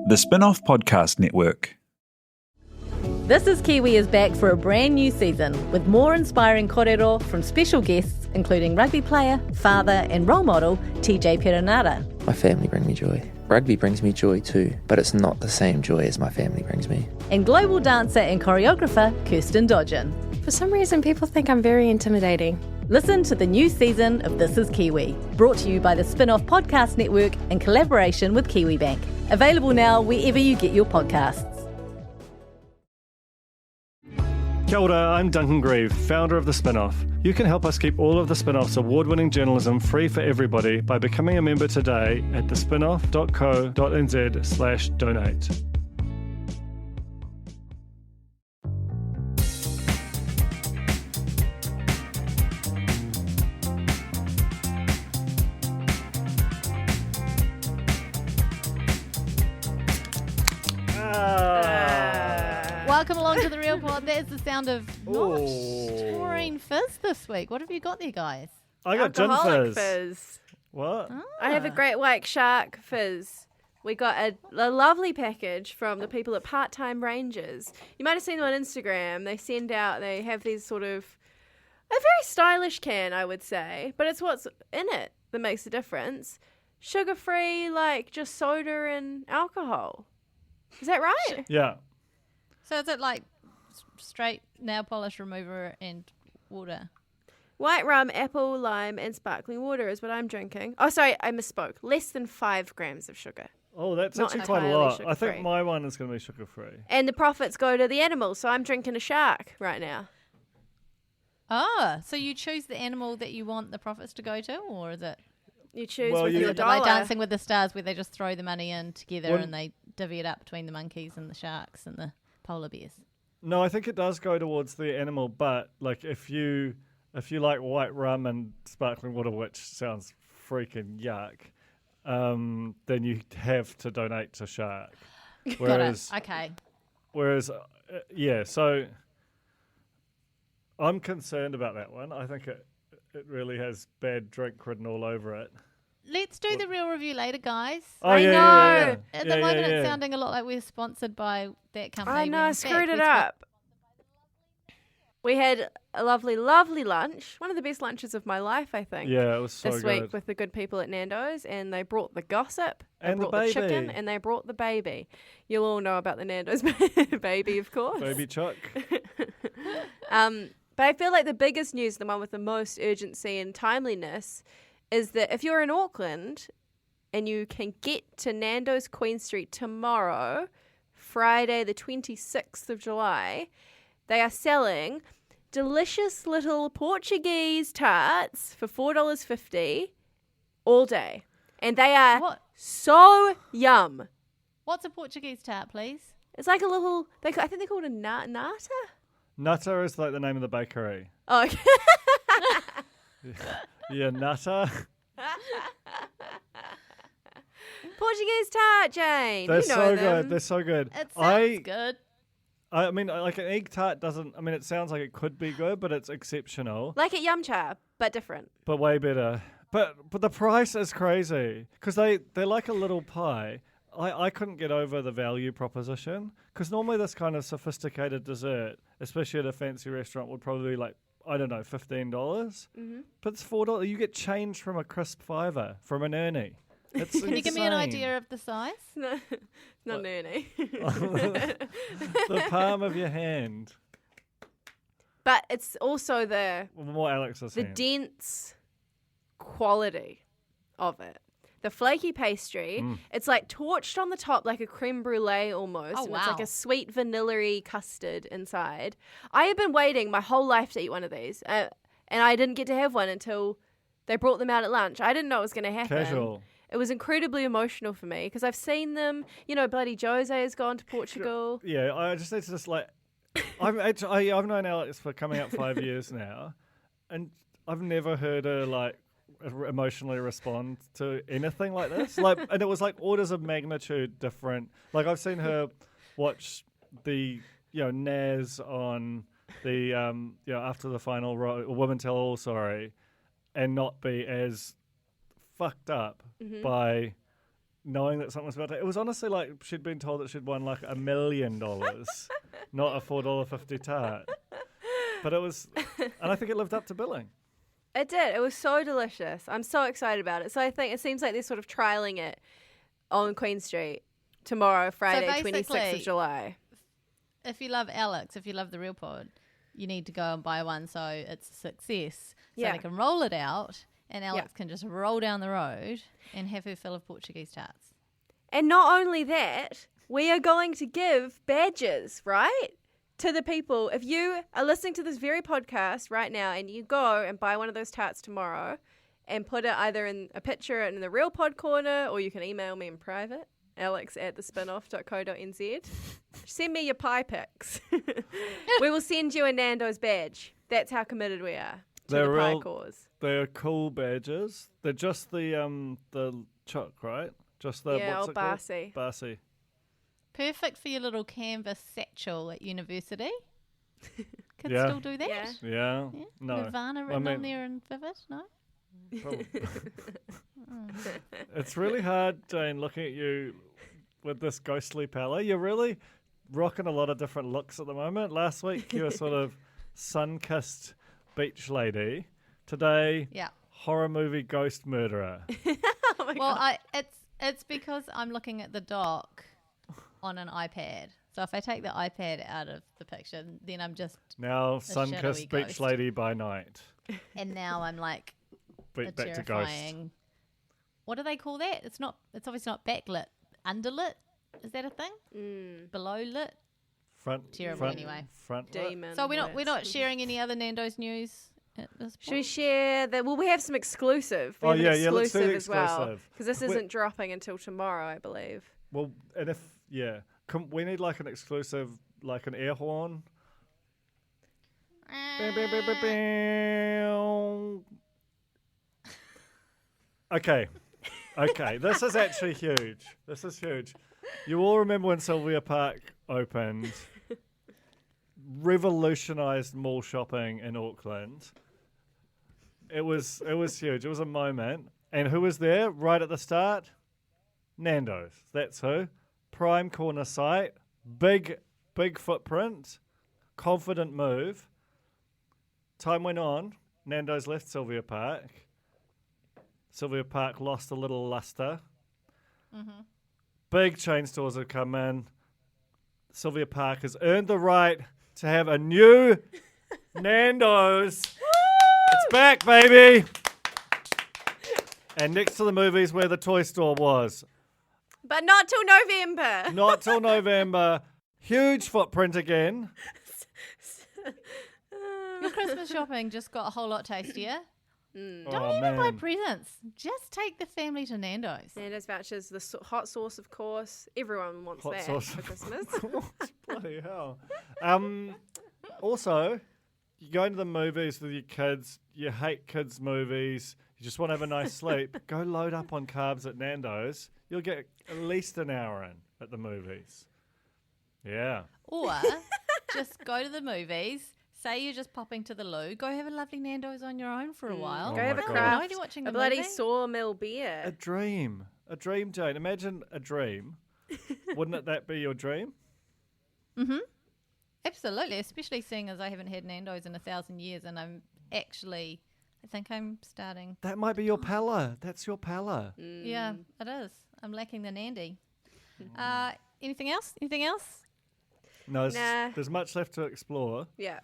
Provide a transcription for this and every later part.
The Spin-off Podcast Network. This is Kiwi is back for a brand new season with more inspiring kōrero from special guests including rugby player, father and role model TJ Perenara. My family bring me joy. Rugby brings me joy too, but it's not the same joy as my family brings me. And global dancer and choreographer Kirsten Dodgen. For some reason, people think I'm very intimidating. Listen to the new season of This is Kiwi, brought to you by the Spin-off Podcast Network in collaboration with KiwiBank. Available now wherever you get your podcasts. Kia ora, I'm Duncan Grieve, founder of The Spin-off. You can help us keep all of The Spin-off's award-winning journalism free for everybody by becoming a member today at thespinoff.co.nz/donate. Welcome along to the Real Pod. That is the sound of not taurine fizz this week. What have you got there, guys? I got gin Alcoholic fizz. What? I have a great white shark fizz. We got a lovely package from the people at Part-Time Rangers. You might have seen them on Instagram. They have these sort of, a very stylish can, I would say, but it's what's in it that makes the difference. Sugar-free, like just soda and alcohol. Is that right? Yeah. So is it like straight nail polish remover and water? White rum, apple, lime, and sparkling water is what I'm drinking. Oh, sorry, I misspoke. Less than 5 grams of sugar. Oh, that's Not actually quite a entirely lot. I sugar-free. think my one is going to be sugar-free. And the profits go to the animals, so I'm drinking a shark right now. Oh, so you choose the animal that you want the profits to go to, or is it You choose Well, with you- your is it like dollar. Dancing with the Stars where they just throw the money in together Well- and they divvy it up between the monkeys and the sharks and the polar bears? No, I think it does go towards the animal, but like if you like white rum and sparkling water, which sounds freaking yuck, then you have to donate to shark. Whereas, Got it. Okay. whereas, yeah. So I'm concerned about that one. I think it really has bad drink written all over it. Let's do the real review later, guys. Oh I yeah, know. yeah, yeah. At Yeah, the moment, yeah, it's yeah. sounding a lot like we're sponsored by that company. I when know, in I fact screwed it we're up. We had a lovely, lovely lunch. One of the best lunches of my life, I think. Yeah, it was so this good. week with the good people at Nando's, and they brought the gossip, they And the brought the chicken, baby. and they brought the baby. You'll all know about the Nando's baby, of course. Baby Chuck. But I feel like the biggest news, the one with the most urgency and timeliness, is that if you're in Auckland and you can get to Nando's Queen Street tomorrow, Friday the 26th of July, they are selling delicious little Portuguese tarts for $4.50 all day. And they are What? so yum. What's a Portuguese tart, please? It's like a little, I think they call it a nata. Nutter is like the name of the bakery. Oh, okay. Yeah, Nutter. Portuguese tart, Jane. They're you know so them. good. They're so good. It sounds good. I mean, like an egg tart doesn't. I mean, it sounds like it could be good, but it's exceptional, Like a yum cha, but different. but way better. But the price is crazy because they're like a little pie. I couldn't get over the value proposition because normally this kind of sophisticated dessert, especially at a fancy restaurant, would probably be like, I don't know, $15. Mm-hmm. But it's $4. You get change from a crisp $5 from an Ernie. It's Can you give me an idea of the size? No, not Ernie. the palm of your hand. But it's also the Well, more Alex's hand. dense quality of it. The flaky pastry, it's like torched on the top like a creme brulee almost. Oh, and it's like wow. a sweet vanilla-y custard inside. I have been waiting my whole life to eat one of these. And I didn't get to have one until they brought them out at lunch. I didn't know it was going to happen. Casual. It was incredibly emotional for me because I've seen them. You know, bloody Jose has gone to Portugal. Yeah, I just need to just like. I've known Alex for coming up 5 years now, and I've never heard her like emotionally respond to anything like this. Like, and it was like orders of magnitude different. Like I've seen her watch the Naz on the after the final Women Tell All, sorry, and not be as fucked up by knowing that something was about to. It was honestly like she'd been told that she'd won like $1 million, not a $4.50 tart. But it was, and I think it lived up to billing. It did. It was so delicious. I'm so excited about it. So I think it seems like they're sort of trialing it on Queen Street tomorrow, Friday, 26th of July. If you love Alex, if you love the Real Pod, you need to go and buy one so it's a success. So they can roll it out and Alex can just roll down the road and have her fill of Portuguese tarts. And not only that, we are going to give badges, right? To the people. If you are listening to this very podcast right now and you go and buy one of those tarts tomorrow and put it either in a picture in the Real Pod corner, or you can email me in private, alex@thespinoff.co.nz. Send me your pie pics. We will send you a Nando's badge. That's how committed we are to the pie cause. They're cool badges. They're just the choc, right? Just the what's it Barcy. called? Barcy. Perfect for your little canvas satchel at university. Kids Yeah. still do that? Yeah. No. Nirvana written on there in Vivid? No? Probably. It's really hard, Jane, looking at you with this ghostly pallor. You're really rocking a lot of different looks at the moment. Last week you were sort of sun-kissed beach lady. Today, horror movie ghost murderer. It's because I'm looking at the doc on an iPad. So if I take the iPad out of the picture, then I'm just now sun-kissed beach ghost. lady by night. And now I'm like Back to ghost. terrifying. What do they call that? It's obviously not backlit. Underlit? Is that a thing? Below lit? Front. Terrible anyway. Front. Demon. So we're not sharing any other Nando's news at this point. Should we share that? Well, we have some exclusive. We Oh, have yeah, an yeah, let's do the as well. exclusive. Because this isn't dropping until tomorrow, I believe. Well, and if we need like an exclusive, like an air horn. Okay. This is actually huge. This is huge. You all remember when Sylvia Park opened, revolutionised mall shopping in Auckland. It was huge. It was a moment. And who was there right at the start? Nando's. That's who. Prime corner site. Big footprint. Confident move. Time went on. Nando's left Sylvia Park. Sylvia Park lost a little luster. Mm-hmm. Big chain stores have come in. Sylvia Park has earned the right to have a new Nando's. It's back, baby. And next to the movies where the toy store was. But not till November. Not till November. Huge footprint again. Your Christmas shopping just got a whole lot tastier. Don't Oh, even buy man. presents. Just take the family to Nando's. Nando's vouchers, the hot sauce, of course. Everyone wants Hot that sauce. for Christmas. Bloody hell. Also, you go into the movies with your kids, you hate kids' movies, you just want to have a nice sleep, go load up on carbs at Nando's. You'll get at least an hour in at the movies. Yeah. Or just go to the movies. Say you're just popping to the loo. Go have a lovely Nando's on your own for a while. Oh Go have my a God. craft. While you're watching A the bloody movie. sawmill A beer. dream, Jane. Imagine a dream. Wouldn't that be your dream? Mm-hmm. Absolutely, especially seeing as I haven't had Nando's in 1,000 years and I think I'm starting. That might be your palla. That's your palla. Yeah, it is. I'm lacking the Nandy. Anything else? No, Nah. there's much left to explore. Yeah.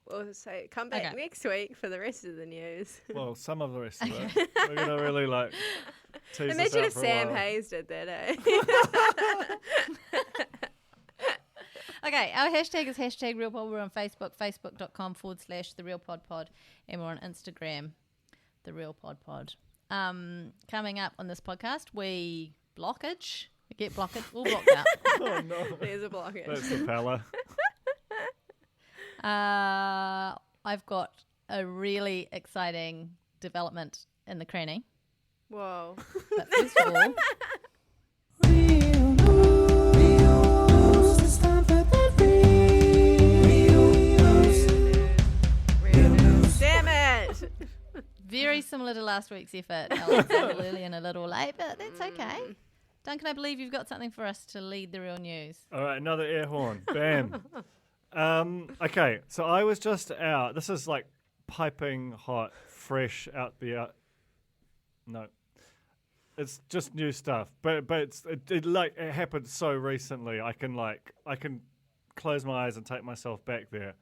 We'll say come back Okay. next week for the rest of the news. Well, some of the rest of it. We're going to really tease this Imagine out if for a Sam while. Hayes did that, eh? Okay, our hashtag is #RealPod. We're on Facebook, facebook.com/TheRealPodPod. And we're on Instagram, TheRealPodPod. Coming up on this podcast, we get blockage. We'll block out. Oh, no. There's a blockage. That's the palla. I've got a really exciting development in the cranny. Whoa. But first of all, Damn it. very similar to last week's effort. Alex, a little early and a little late, but that's okay. Duncan, I believe you've got something for us to lead the real news. All right, another air horn. Bam. Okay, so I was just out. This is like piping hot, fresh out the. No, it's just new stuff. But it happened so recently. I can close my eyes and take myself back there.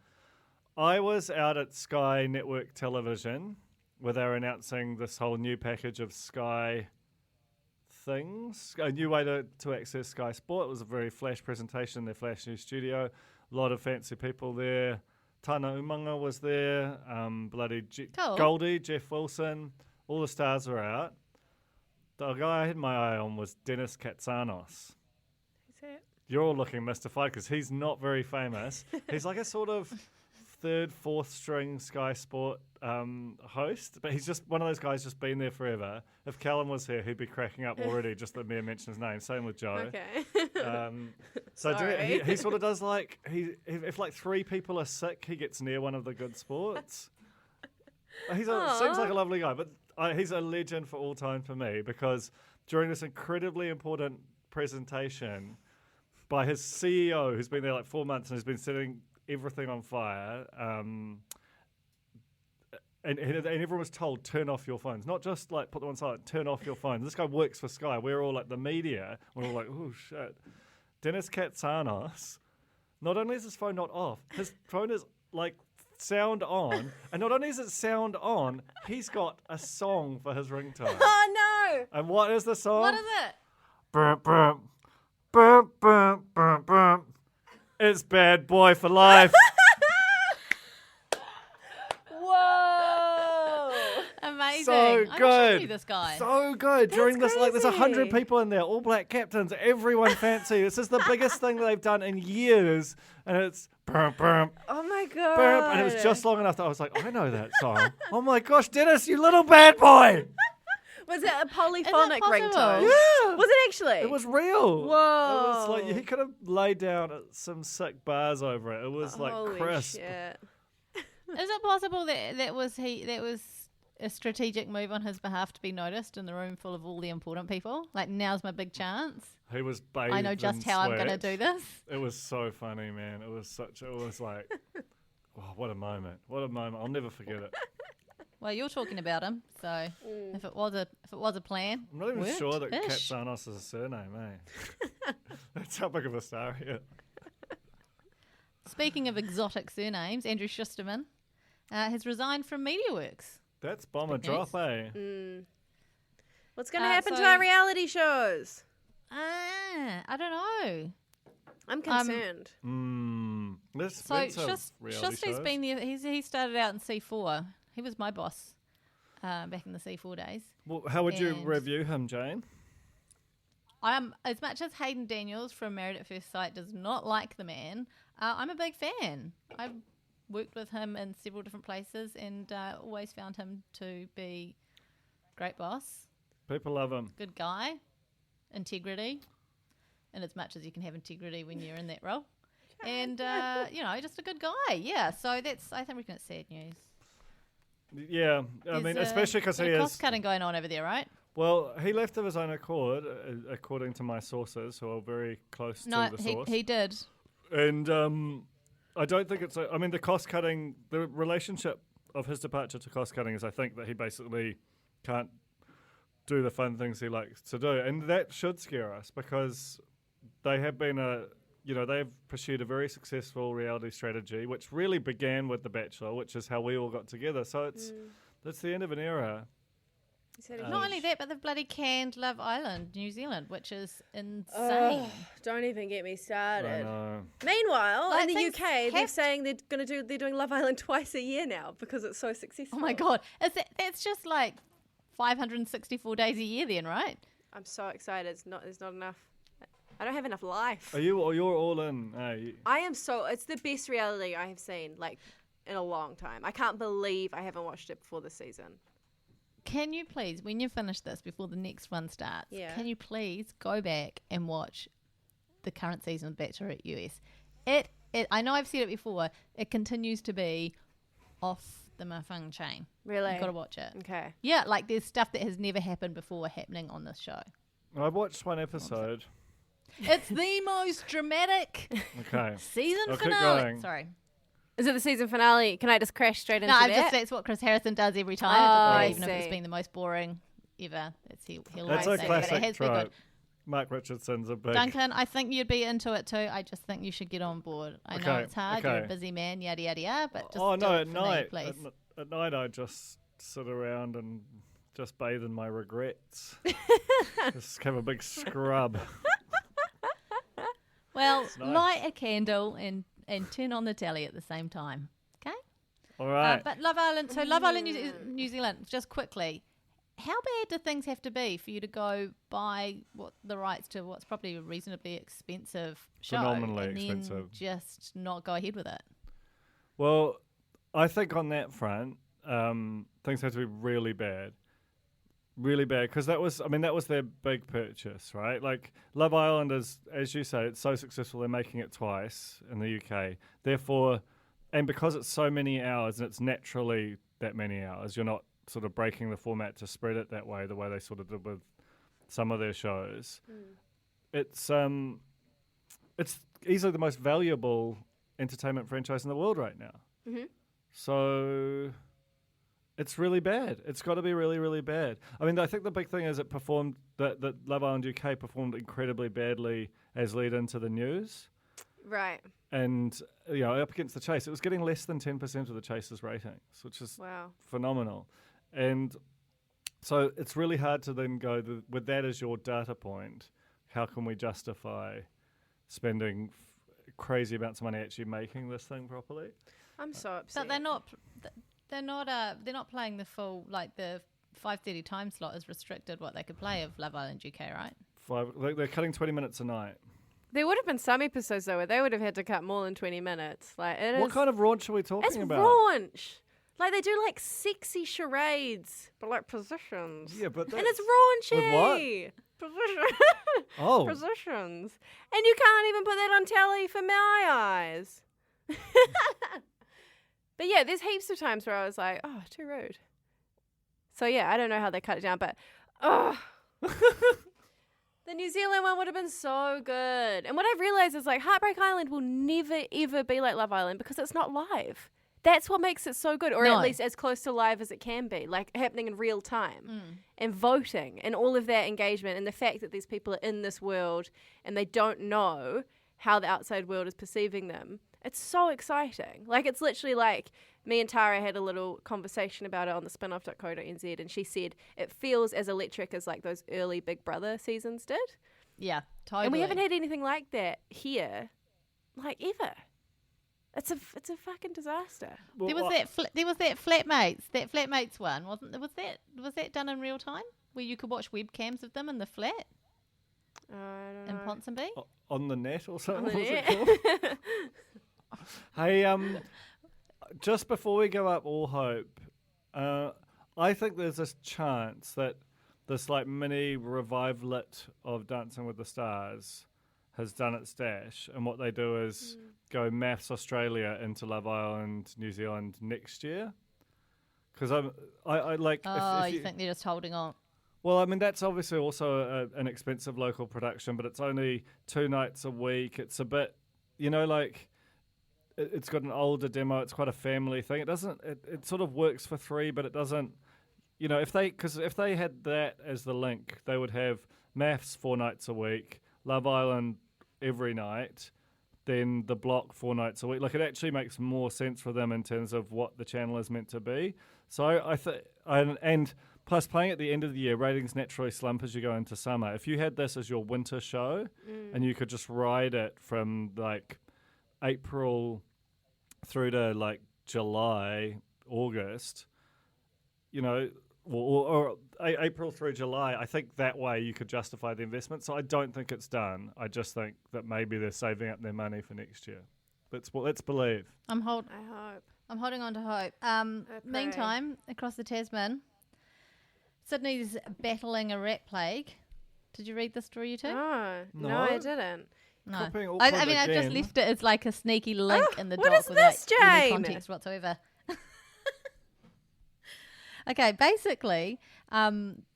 I was out at Sky Network Television where they were announcing this whole new package of Sky things, a new way to access Sky Sport. It was a very flash presentation in their flash new studio. A lot of fancy people there. Tana Umanga was there. Cool. Goldie, Jeff Wilson, all the stars were out. The guy I had my eye on was Dennis Katsanos. Who's that? You're all looking mystified because he's not very famous. He's like a sort of third, fourth string Sky Sport host, but he's just one of those guys just been there forever. If Callum was here, he'd be cracking up already just let me mention his name. Same with Joe. Okay. He sort of does like if like 3 people are sick, he gets near one of the good sports. Seems like a lovely guy, but he's a legend for all time for me because during this incredibly important presentation by his CEO, who's been there like 4 months and has been setting everything on fire, and everyone was told, turn off your phones. Not just like put them on silent, turn off your phones. This guy works for Sky. We're all like the media. We're all like, oh shit. Dennis Katsanos, not only is his phone not off, his phone is like sound on. And not only is it sound on, he's got a song for his ringtone. Oh no! And what is the song? What is it? Burp, burp, burp, burp, burp, burp. It's Bad Boy for Life. Whoa! Amazing. So I good. knew this guy. So good. During this, like, there's 100 crazy. people in there, all black captains, everyone fancy. This is the biggest thing that they've done in years. And it's burp, burp, Oh my god! burp. And it was just long enough that I was like, I know that song. Oh my gosh, Dennis, you little bad boy. Was it a polyphonic possible? ringtone? Yeah. Was it actually? It was real. Whoa. It was like, he could have laid down some sick bars over it. It was like Holy crisp. shit. Is it possible that was a strategic move on his behalf to be noticed in the room full of all the important people? Like, now's my big chance. He was bathed I know just in how I'm going to sweat. do this. It was so funny, man. It was like, oh, what a moment. What a moment. I'll never forget it. Well, you're talking about him, so if it was a plan, I'm not even worked sure that ish. Katsanos is a surname, eh? That's how big of a star he is. Speaking of exotic surnames, Andrew Schusterman has resigned from MediaWorks. That's bomber Big news. drop, eh? What's going to happen to so- our reality shows? I don't know. I'm concerned. Let's So Schuster's been there. He started out in C4. He was my boss back in the C4 days. Well, how would you And- review him, Jane? As much as Hayden Daniels from Married at First Sight does not like the man, I'm a big fan. I've worked with him in several different places and always found him to be a great boss, People love him. good guy, integrity, and as much as you can have integrity when you're in that role. And, just a good guy. Yeah, so I think it's sad news. Yeah, I mean, especially because he is. cost cutting going on over there, right? Well, he left of his own accord, according to my sources, who are very close to the source. he did. And I don't think it's. I mean, the cost cutting, the relationship of his departure to cost cutting is, I think, that he basically can't do the fun things he likes to do, and that should scare us because they have been they've pursued a very successful reality strategy, which really began with The Bachelor, which is how we all got together. So that's the end of an era. Not only that, but they've bloody canned Love Island, New Zealand, which is insane. Oh, don't even get me I started. know. Meanwhile, Like, in the things UK, they're have- saying they're doing Love Island twice a year now because it's so successful. Oh my God. It's just like 564 days a year then, right? I'm so excited. There's not enough. I don't have enough life. You're all in. I am it's the best reality I have seen like in a long time. I can't believe I haven't watched it before this season. Can you please, when you finish this before the next one starts, can you please go back and watch the current season of Bachelorette US? I know I've said it before, it continues to be off the mafung chain. Really? You've got to watch it. Okay. Yeah, like there's stuff that has never happened before happening on this show. I watched one episode. It's the most dramatic Okay. season I'll keep finale. going. Sorry. Is it the season finale? Can I just crash straight into No, that? that's what Chris Harrison does every time. I Even if it's see. been the most boring ever. He'll That's always a say, but it classic has been good. trope. Mark Richardson's a big... Duncan, I think you'd be into it too. I just think you should get on board. I know Okay, it's hard. okay. You're a busy man, yada, yada, yada. But just Oh, do no, it at for night. me, please. At night, I just sit around and just bathe in my regrets. Just have a big scrub. Well, nice. light a candle and turn on the telly at the same time. Okay? All right. But Love Island, so Love Island New Zealand, just quickly, how bad do things have to be for you to go buy the rights to what's probably a reasonably expensive show Phenomenally and expensive. then just not go ahead with it? Well, I think on that front, things have to be really bad. Really bad, because that was their big purchase, right? Like, Love Island is, as you say, it's so successful, they're making it twice in the UK. Therefore, and because it's so many hours, and it's naturally that many hours, you're not sort of breaking the format to spread it that way, the way they sort of did with some of their shows. It's easily the most valuable entertainment franchise in the world right now. Mm-hmm. So it's really bad. It's got to be really, really bad. I mean, I think the big thing is that Love Island UK performed incredibly badly as lead into the news. Right. And, up against The Chase, it was getting less than 10% of The Chase's ratings, which is phenomenal. And so it's really hard to then go, with that as your data point, how can we justify spending crazy amounts of money actually making this thing properly? I'm so upset. But they're not playing the full, like the 5:30 time slot is restricted what they could play of Love Island UK, right? They're cutting 20 minutes a night. There would have been some episodes though where they would have had to cut more than 20 minutes. Like What kind of raunch are we talking about? It's raunch. Like they do like sexy charades, but like positions. Yeah, but and it's raunchy. With what? Position. Oh. Positions. And you can't even put that on telly for my eyes. But yeah, there's heaps of times where I was like, oh, too rude. So yeah, I don't know how they cut it down, but the New Zealand one would have been so good. And what I've realised is like Heartbreak Island will never ever be like Love Island because it's not live. That's what makes it so good, or at least as close to live as it can be, like happening in real time. And voting and all of that engagement and the fact that these people are in this world and they don't know how the outside world is perceiving them. It's so exciting. Like, it's literally like me and Tara had a little conversation about it on the spinoff.co.nz, and she said it feels as electric as like those early Big Brother seasons did. Yeah, totally. And we haven't had anything like that here, like ever. It's a fucking disaster. There was that Flatmates one, wasn't there? Was that done in real time where you could watch webcams of them in the flat I don't in know. Ponsonby? On the net or something? On the What's net. it called? Hey, just before we go up all hope, I think there's this chance that this like mini revivalit of Dancing with the Stars has done its dash, and what they do is go Maths Australia into Love Island New Zealand next year. Because I like. Oh, if you think they're just holding on? Well, I mean, that's obviously also an expensive local production, but it's only 2 nights a week. It's a bit, like, it's got an older demo. It's quite a family thing. It doesn't, it sort of works for 3, but it doesn't, if they had that as the link, they would have Maths 4 nights a week, Love Island every night, then The Block 4 nights a week. Like, it actually makes more sense for them in terms of what the channel is meant to be. So I think, and plus, playing at the end of the year, ratings naturally slump as you go into summer. If you had this as your winter show and you could just ride it from like April through to like July, August, or April through July, I think that way you could justify the investment. So I don't think it's done. I just think that maybe they're saving up their money for next year. Let's believe. I hope. I'm holding on to hope. Meantime, across the Tasman, Sydney's battling a rat plague. Did you read the story, you two? Oh, no, No. I didn't. No. Copying I Auckland mean, I've just again. left it as like a sneaky link in the what doc is without this, any Jane? context whatsoever. Okay, basically,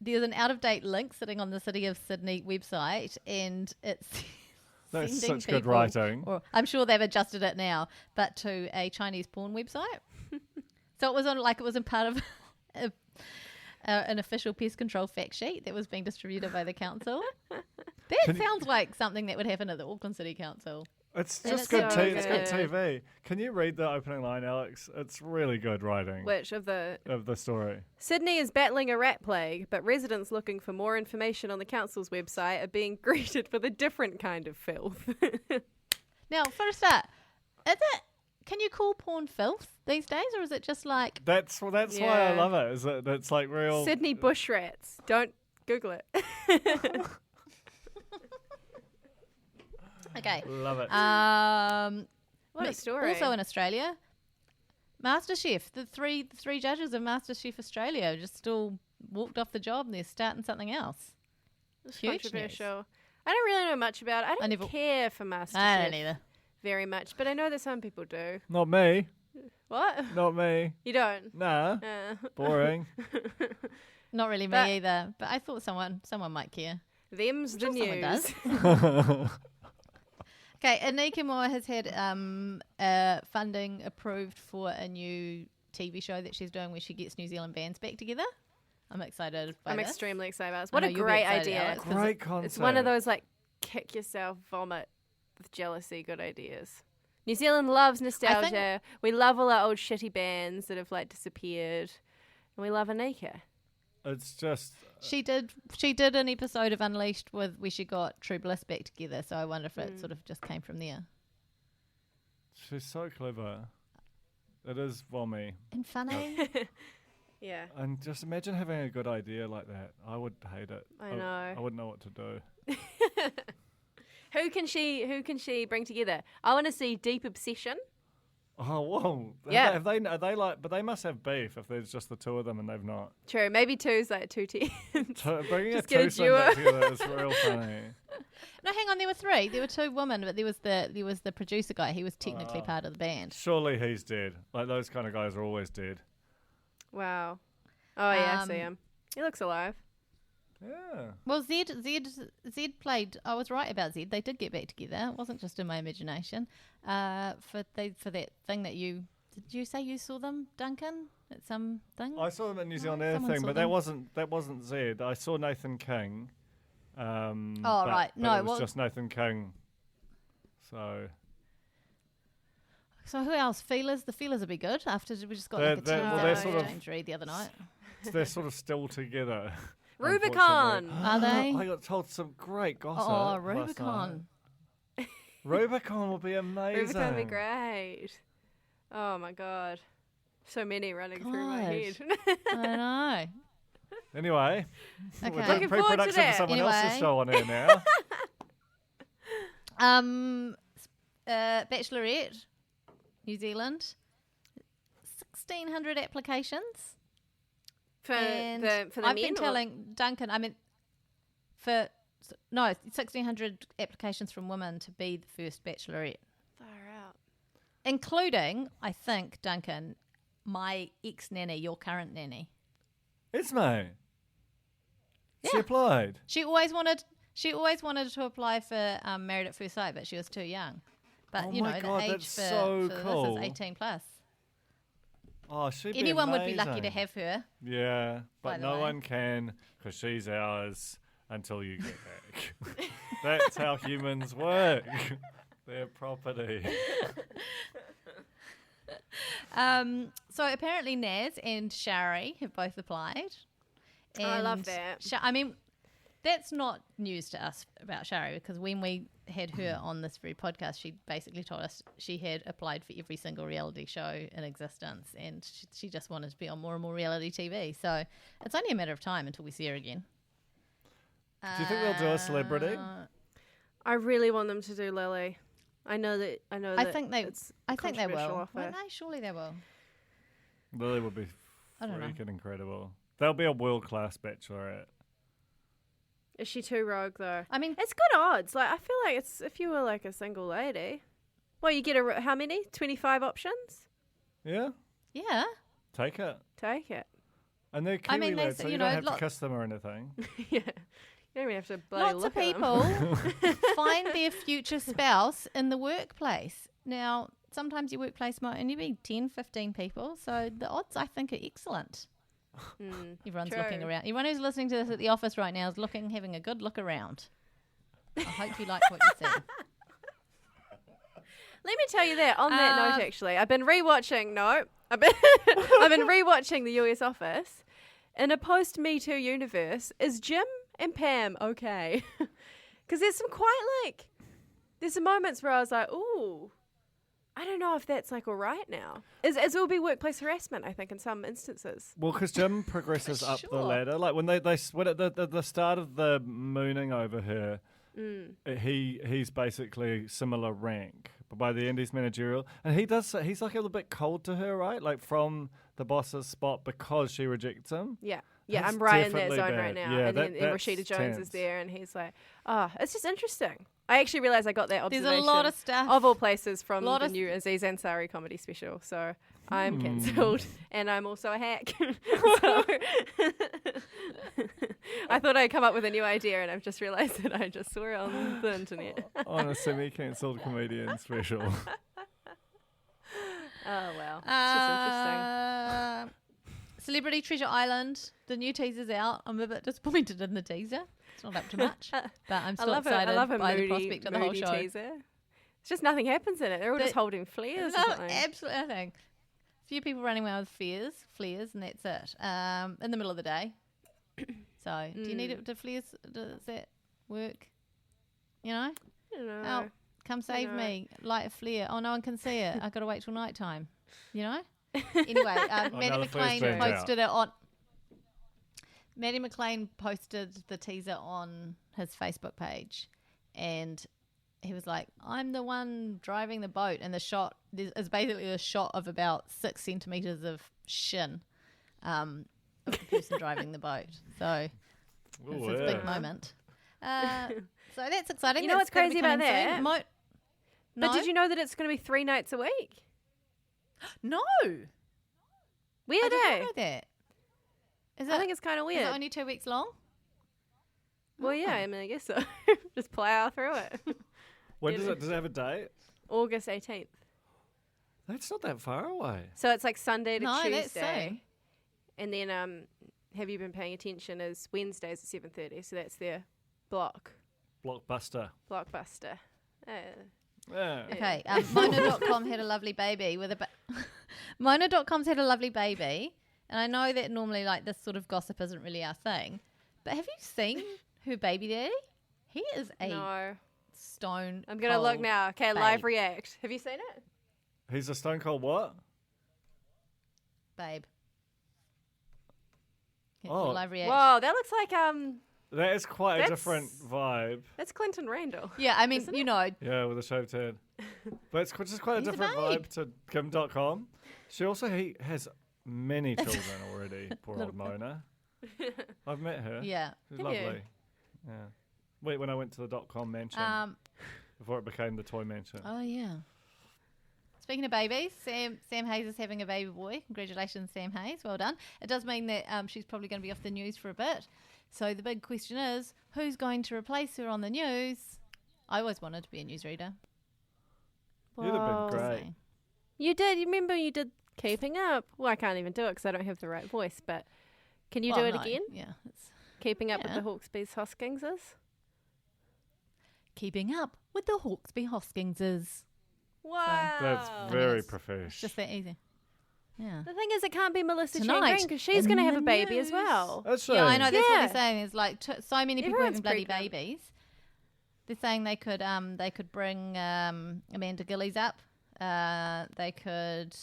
There's an out-of-date link sitting on the City of Sydney website, and it's That's sending such good people- writing. Or I'm sure they've adjusted it now, but to a Chinese porn website. So it was in part of an official pest control fact sheet that was being distributed by the council. That sounds like something that would happen at the Auckland City Council. It's And just it's good. so It's good good. TV. Can you read the opening line, Alex? It's really good writing Which of the of the story. Sydney is battling a rat plague, but residents looking for more information on the council's website are being greeted with a different kind of filth. Now, for a start, can you call porn filth these days, or is it just like That's why I Yeah. love it. Is that it's like real. Sydney bush rats. Don't Google it. okay? Love it. What a next- story. Also in Australia, MasterChef. The three judges of MasterChef Australia just still walked off the job and they're starting something else. It's Huge controversial. I don't really know much about it. I don't never- care for MasterChef I don't either. very much, but I know that some people do. Not me. What? Not me. You don't? Nah. Uh, Boring. Not really me But- either. But I thought someone might care. Them's the sure someone news. does. Okay, Anika Moore has had funding approved for a new TV show that she's doing where she gets New Zealand bands back together. I'm excited by I'm this. extremely excited about this. I What know a you'll be great excited, idea. Alex, 'cause Great concept. It's one of those like kick yourself, vomit with jealousy good ideas. New Zealand loves nostalgia. We love all our old shitty bands that have like disappeared. And we love Anika. It's just. She did an episode of Unleashed where she got True Bliss back together, so I wonder if it sort of just came from there. She's so clever. It is vommy. And funny. Yeah. And just imagine having a good idea like that. I would hate it. I know. I wouldn't know what to do. Who can she bring together? I want to see Deep Obsession. Oh, whoa. Yeah. Are they like, but they must have beef if there's just the two of them and they've not. True. Maybe two's like two teams. Bringing Just a get a twosome duo. back together is real funny. No, hang on, there were three. There were two women, but there was the producer guy. He was technically part of the band. Surely he's dead. Like those kind of guys are always dead. Wow. Oh yeah, I see Um, him. He looks alive. Yeah. Well, Zed played. I was right about Zed. They did get back together. It wasn't just in my imagination. For that thing that did you say you saw them, Duncan, at some thing? I saw them at New Zealand Air someone thing, saw but them. that wasn't Zed. I saw Nathan King. Right. No, it was well- just Nathan King. So So who else? Feelers. The Feelers would be good. After we just got They're- like a they're- team well, they're that sort of- exchange read the other night. they're sort of still together. Rubicon. unfortunately. Are they? I got told some great gossip. Oh, last Rubicon. night. Rubicon will be amazing. Rubicon would be great. Oh my god. So many running through my head. I know. Anyway, Okay. we're doing Looking forward to pre-production for that. someone else's Anyway. show on air now. Bachelorette, New Zealand, 1,600 applications. for And the I've men been or- telling Duncan, 1,600 applications from women to be the first Bachelorette, Far out. including, I think, Duncan, my ex-nanny, your current nanny. It's me. She Yeah. applied. She always wanted to apply for Married at First Sight, but she was too young. But Oh you my know, God, the age that's for, so for cool. this is 18 plus. Oh, she'd be Anyone would be lucky to amazing. have her. Yeah, by but the no way. one can because she's ours until you get back. That's how humans work. They're property. So apparently Naz and Shari have both applied. Oh, I love And that. I mean, that's not news to us about Shari because when we had her on this very podcast, she basically told us she had applied for every single reality show in existence and she just wanted to be on more and more reality TV. So it's only a matter of time until we see her again. Do you think they'll do a celebrity? I really want them to do Lily. I know that. I think they It's I think they controversial will. offer. Won't they? Surely they will. Lily would be I don't know. freaking incredible. They'll be a world-class bachelorette. Is she too rogue though? I mean, It's good odds. Like I feel like it's if you were like a single lady. Well, you get how many? 25 options. Yeah, yeah. take it. Take it. And they're Kiwi mean, lads, they- so you you know, don't have to lo- kiss them or anything. Yeah. You don't even have to bloody Lots of look at them. people find their future spouse in the workplace. Now, sometimes your workplace might only be 10, 15 people, so the odds, I think, are excellent. Everyone's true. looking around. Everyone who's listening to this at the office right now is having a good look around. I hope you like what you see. Let me tell you that on that note, actually, I've been rewatching. I've been rewatching the US Office. In a post Me Too universe, is Jim and Pam okay? Because there's some moments where I was like, ooh, I don't know if that's like all right now. It will be workplace harassment, I think, in some instances. Well, because Jim progresses up the Sure. ladder. Like when when at the start of the mooning over her, he's basically similar rank. But by the end, he's managerial, and he's like a little bit cold to her, right? Like from the boss's spot because she rejects him. Yeah. That's I'm right in that definitely zone bad. right now. Yeah, and then that's Rashida Jones tense. is there, and he's like, it's just interesting. I actually realised I got that There's observation a lot of stuff. of all places from Lot the of new Aziz Ansari comedy special. So I'm cancelled, and I'm also a hack. So I thought I'd come up with a new idea, and I've just realised that I just saw it on the internet. On a semi-cancelled comedian special. Oh, well. It's just interesting. Celebrity Treasure Island. The new teaser's out. I'm a bit disappointed in the teaser. It's not up to much, but I'm still excited I love a by moody, the prospect of the whole moody show. teaser. It's just nothing happens in it. They're all just But- holding flares or No, something. absolutely nothing. A few people running around with flares, and that's it. In the middle of the day. So, do you need it to flares? Does that work? You know? I don't know. Oh, come save know. me. Light a flare. Oh, no one can see it. I've got to wait till night time. You know? Anyway, now Matty the McLean flare's burnt out. posted it on... Matty McLean posted the teaser on his Facebook page, and he was like, I'm the one driving the boat, and the shot is basically a shot of about 6 centimetres of shin of the person driving the boat. So it's his big moment. So that's exciting. You know what's That's gonna be crazy about coming that? soon. But No? did you know that it's going to be 3 nights a week? No. Weird, I did eh? not know that. Is it, I think it's kind of is weird. it only 2 weeks long? Well, yeah, I mean, I guess so. Just plow through it. When does it have a date? August 18th. That's not that far away. So it's like Sunday to No, Tuesday. that's soon. And then Have You Been Paying Attention is Wednesdays at 7:30. So that's their Blockbuster. blockbuster. Yeah. Okay, Mona.com had a lovely baby with a Mona.com's had a lovely baby, and I know that normally like this sort of gossip isn't really our thing, but have you seen her baby daddy? He is a No. stone. I'm going to look cold now. Okay, babe. live react. Have you seen it? He's a stone cold what? babe. Oh. Live react. Whoa, that looks like That is quite a That's- different vibe. that's Clinton Randall. Yeah, I mean, Isn't you it? know, Yeah, with a shaved head. But it's just quite a He's a different babe. vibe to Kim.com. She also has many children already. Poor old Mona. I've met her. yeah. She's Have you? lovely. Yeah. Wait, when I went to the .com mansion before it became the toy mansion. Oh yeah. Speaking of babies, Sam Hayes is having a baby boy. Congratulations, Sam Hayes. Well done. It does mean that she's probably going to be off the news for a bit. So the big question is, who's going to replace her on the news? I always wanted to be a newsreader. You'd have Whoa. been great. Saying. You did. You remember you did Keeping Up? Well, I can't even do it because I don't have the right voice, but can you Well, do it no, again? Yeah. It's Keeping Up Yeah. with the Hawksby's Hoskingses? keeping up with the Hawksby Hoskingses. Wow. That's very it's professional. It's just that easy. Yeah. The thing is, it can't be Melissa Chan Tonight, Green because she's in going to have the a baby as news. well. That's Yeah, I know. right. That's what Yeah. they're saying. Is like so many people Everyone's having bloody pregnant. babies. They're saying they could bring Amanda Gillies up. They could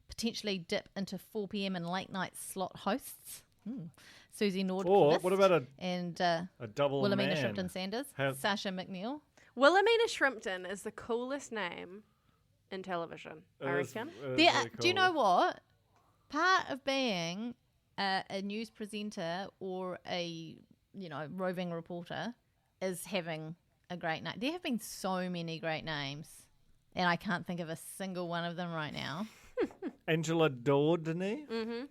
potentially dip into 4 p.m. and late night slot hosts. Susie Nordquist. Or what about and a double Wilhelmina man? Shrimpton Sanders, Have- Sasha McNeil. Wilhelmina Shrimpton is the coolest name in television, I It is- reckon. it is really Do you know cool. what? Part of being a news presenter or a roving reporter is having a great name. There have been so many great names, and I can't think of a single one of them right now. Angela Dordney. Mm-hmm.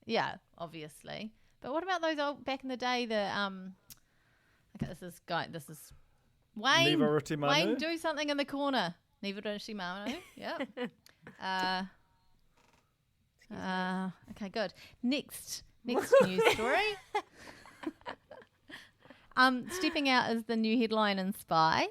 Yeah, obviously. But what about those old back in the day? Okay, this is Wayne. Nivaruti Manu. Wayne, do something in the corner. Nivaruti Manu. Yeah. Okay, good. Next news story. Stepping out is the new headline in Spy.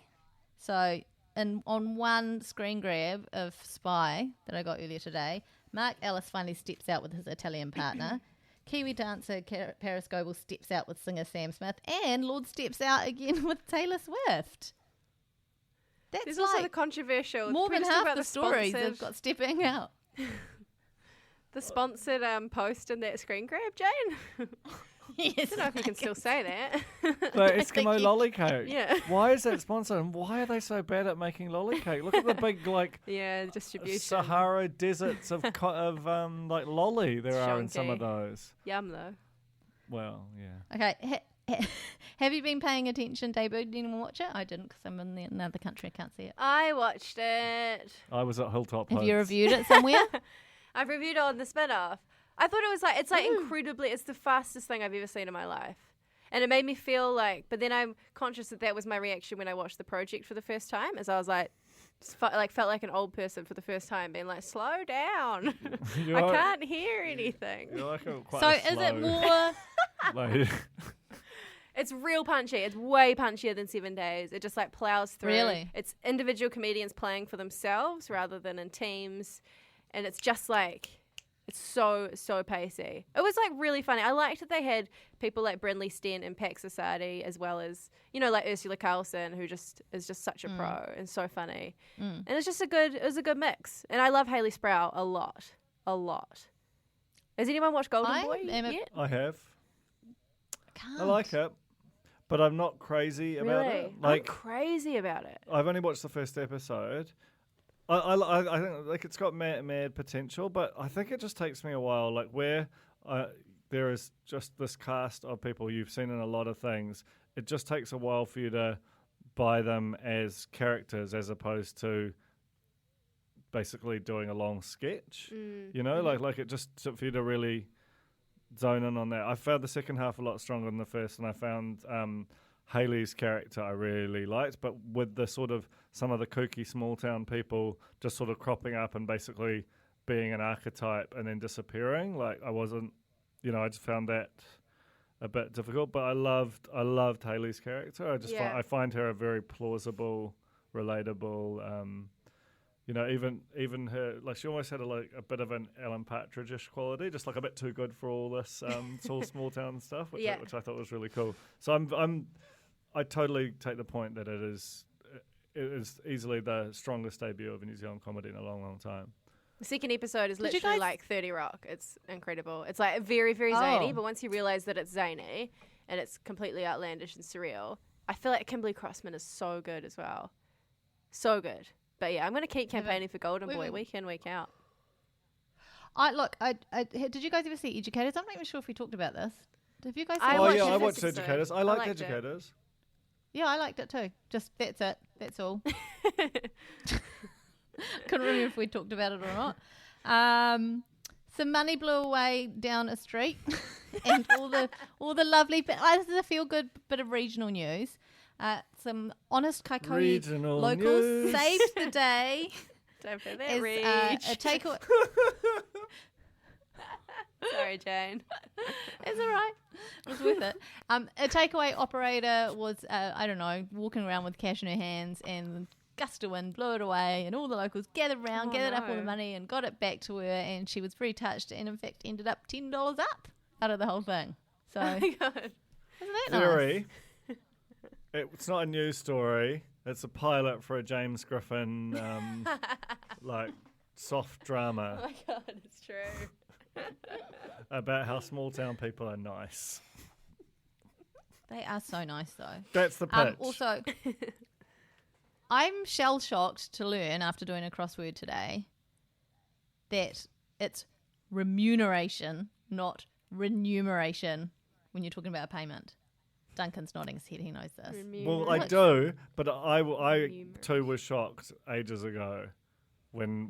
So, on one screen grab of Spy that I got earlier today, Mark Ellis finally steps out with his Italian partner. Kiwi dancer Paris Goebel steps out with singer Sam Smith, and Lord steps out again with Taylor Swift. That's There's also the controversial. more than Can we talk half about the stories have got stepping out. The sponsored post in that screen grab, Jane. Yes, I don't know if you can still say that. The Eskimo lolly cake. Yeah. Why is that sponsored? And why are they so bad at making lolly cake? Look at the big Yeah, distribution. Sahara deserts of like lolly there are in some of Shonky. those. Yum though. Well, yeah. Okay. Have you been paying attention, Debut? Did anyone watch it? I didn't because I'm in another country. I can't see it. I watched it. I was at Hilltop Have you Hosts. reviewed it somewhere? I've reviewed it on the spin-off. I thought it was it's incredibly, it's the fastest thing I've ever seen in my life. And it made me feel but then I'm conscious that was my reaction when I watched The Project for the first time, as I was felt like an old person for the first time, being like, slow down. I can't hear anything. You're like quite So a is it slow more... lady. It's real punchy. It's way punchier than 7 Days. It just plows through. Really? It's individual comedians playing for themselves rather than in teams. And it's just it's so pacey. It was really funny. I liked that they had people like Brindley Stent and Pax Asadi, as well as, like Ursula Carlson, who is just such a pro and so funny. And it's just it was a good mix. And I love Hayley Sprout a lot. Has anyone watched Golden Boy yet? I have. Can't. I like it, but I'm not crazy about it. I'm crazy about it. I've only watched the first episode. I think it's got mad potential, but I think it just takes me a while. Where there is just this cast of people you've seen in a lot of things, it just takes a while for you to buy them as characters as opposed to basically doing a long sketch. Like it just took for you to really zone in on that. I found the second half a lot stronger than the first, and I found Hayley's character I really liked, but with the sort of some of the kooky small town people just sort of cropping up and basically being an archetype and then disappearing, I wasn't, I just found that a bit difficult. But I loved Hayley's character. I find her a very plausible, relatable. Even her, she almost had a bit of an Alan Partridge-ish quality, just a bit too good for all this small town stuff, which I thought was really cool. So I totally take the point that it is easily the strongest debut of a New Zealand comedy in a long, long time. The second episode is literally like 30 Rock. It's incredible. It's very, very zany, but once you realise that it's zany and it's completely outlandish and surreal, I feel like Kimberly Crossman is so good as well. So good. But yeah, I'm going to keep campaigning for Golden Boy week in, week out. Did you guys ever see Educators? I'm not even sure if we talked about this. Have you guys seen I watched Educators. I liked Educators. Yeah, I liked it too. Just that's it. That's all. Couldn't remember if we talked about it or not. Some money blew away down a street, and all the lovely. This is a feel good bit of regional news. Some honest Kaikoura Regional locals news. saved the day. Don't put that as a takeaway. Sorry, Jane. It's all right. It was worth it. A takeaway operator was, walking around with cash in her hands, and gust of wind blew it away, and all the locals gathered up all the money and got it back to her, and she was very touched, and in fact ended up $10 up out of the whole thing. So, oh my God. Isn't that Theory. Nice? It's not a news story. It's a pilot for a James Griffin, soft drama. Oh my God, it's true. About how small town people are nice. They are so nice, though. That's the pitch. Also, I'm shell-shocked to learn after doing a crossword today that it's remuneration, not remuneration, when you're talking about a payment. Duncan's nodding his head. He knows this. Well, I do, but I too was shocked ages ago when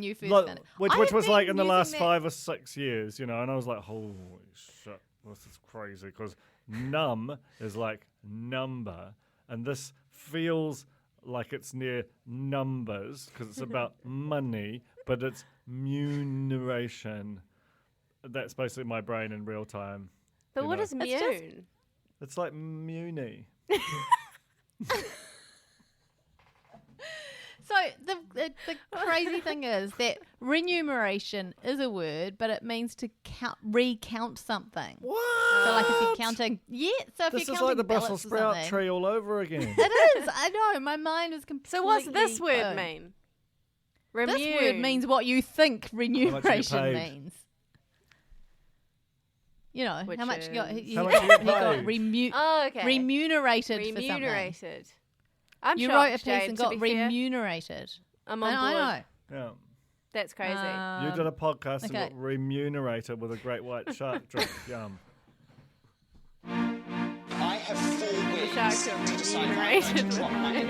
you first like, finished. which was like in the last that. 5 or 6 years, you know, and I was like, holy shit, this is crazy, because num is like number, and this feels like it's near numbers because it's about money, but it's remuneration. That's basically my brain in real time. But what is mune? It's like muni. So the crazy thing is that remuneration is a word, but it means to recount something. What? So like if you're counting, so if this you're is counting like the Brussels ballots or sprout something- tree all over again. It is. I know. My mind is completely. So what's this word blown. mean? This word means what you think remuneration paid? means. You know, Which how much you got, he How much you get got paid? Oh, okay. remunerated for something. Remunerated. I'm You shocked, wrote a piece Jane, and to got be fair. remunerated. I'm on I board. know. Yeah. That's crazy. You did a podcast okay. and got remunerated with a great white shark drink. Yum. I have 4 the weeks sharks are to decide how I'm remunerated going with to run my my entire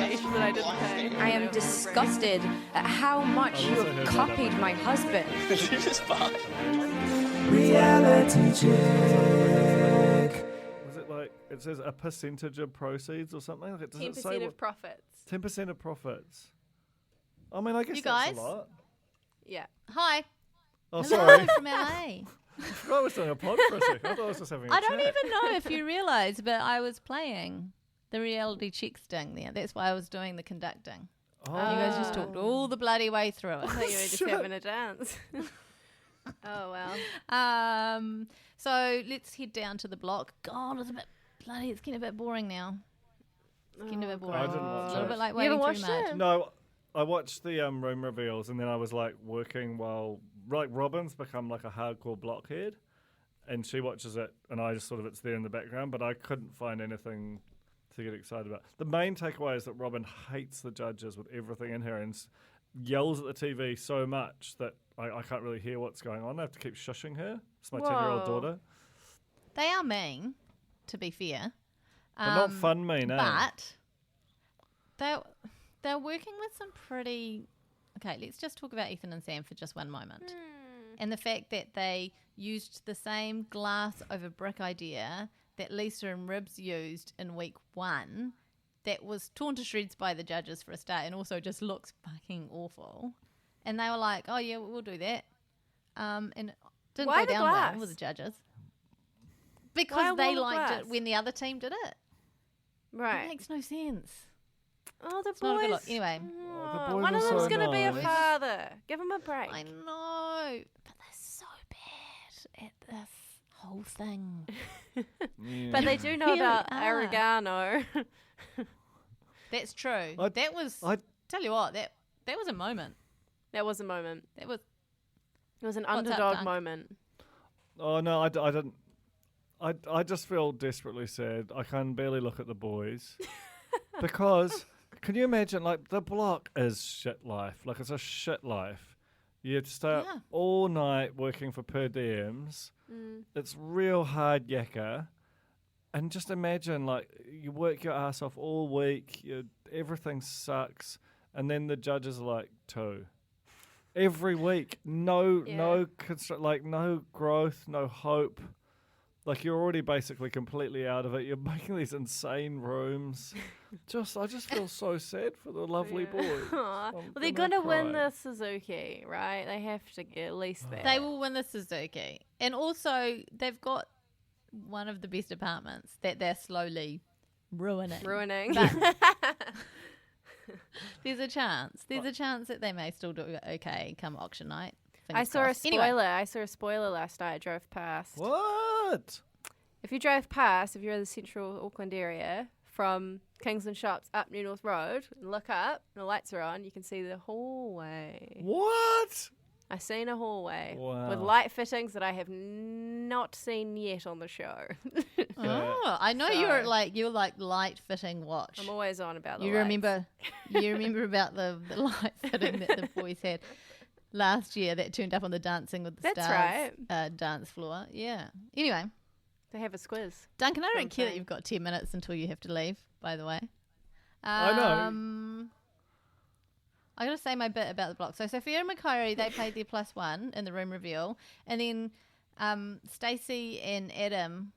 appreciation that I didn't pay. I am disgusted at how much I you also have heard that copied about my that. husband. This is fine. Was it like, it says a percentage of proceeds or something? Like, does it say 10% of profits. 10% of profits? I mean, I guess You that's guys? a lot. Yeah. Hi. Oh, Hello sorry. from LA. I forgot I was doing a pod for a second. I thought I was just having a I chat. don't even know if you realise, but I was playing the reality check sting there. That's why I was doing the conducting. Oh. You guys just talked all the bloody way through I it. thought you were just Shit. having a dance. Oh, wow. So let's head down to the block. God, it's a bit bloody. It's getting a bit boring now. It's getting a bit boring. I didn't watch It's a little it. bit like You haven't waiting through watched mud. it? No, I watched the room reveals, and then I was like working while, like, Robin's become like a hardcore blockhead, and she watches it, and I just sort of, it's there in the background, but I couldn't find anything to get excited about. The main takeaway is that Robin hates the judges with everything in her and yells at the TV so much that I can't really hear what's going on. I have to keep shushing her. It's my 10-year-old Whoa. daughter. They are mean, to be fair. But not fun mean, eh? But they're working with some pretty... Okay, let's just talk about Ethan and Sam for just one moment. And the fact that they used the same glass over brick idea that Lisa and Ribs used in week 1 that was torn to shreds by the judges for a start and also just looks fucking awful. And they were like, oh yeah, we'll do that. And it didn't Why go the down well glass? with the judges. Why Because they warm liked glass? it when the other team did it. It Right. makes no sense. Oh, the It's not a good boys. look. Anyway. Oh, the boys One of are them's so going to be a nice. father. Give him a break. I know, but they're so bad at this whole thing. Yeah. But they do know Really about are. oregano. That's true. I- That was, tell you what, that was a moment. That was a moment. That was, It was an What's up, underdog Dunk? moment. Oh no, I didn't. I just feel desperately sad. I can barely look at the boys because can you imagine? Like, the block is shit life. Like, it's a shit life. You have to stay up Yeah. all night working for per diems. It's real hard yakka. And just imagine, like, you work your ass off all week. Everything sucks, and then the judges are like 2. Every week, no growth, no hope. Like, you're already basically completely out of it. You're making these insane rooms. I just feel so sad for the lovely boys. Aw. I'm Well, they're gonna going to win cry. the Suzuki, right? They have to get at least that. they will win the Suzuki. And also, they've got one of the best apartments that they're slowly ruining. Ruining. But there's a chance. There's a chance that they may still do okay come auction night. I Fingers saw a crossed. spoiler. Anyway, I saw a spoiler last night. I drove past. What? If you drove past, if you're in the central Auckland area, from Kingsland Shops up New North Road, and look up, and the lights are on, you can see the hallway. What? I seen a hallway with Wow. light fittings that I have not seen yet on the show. oh, I know you're like light fitting watch. I'm always on about the You lights. remember about the light fitting that the boys had last year that turned up on the Dancing with the That's Stars right. Dance floor. Yeah. Anyway, They have a squiz. Duncan, I don't I'm care that saying. you've got 10 minutes until you have to leave, by the way. I know. I got to say my bit about the block. So Sophia and Makari, they played their +1 in the room reveal. And then Stacey and Adam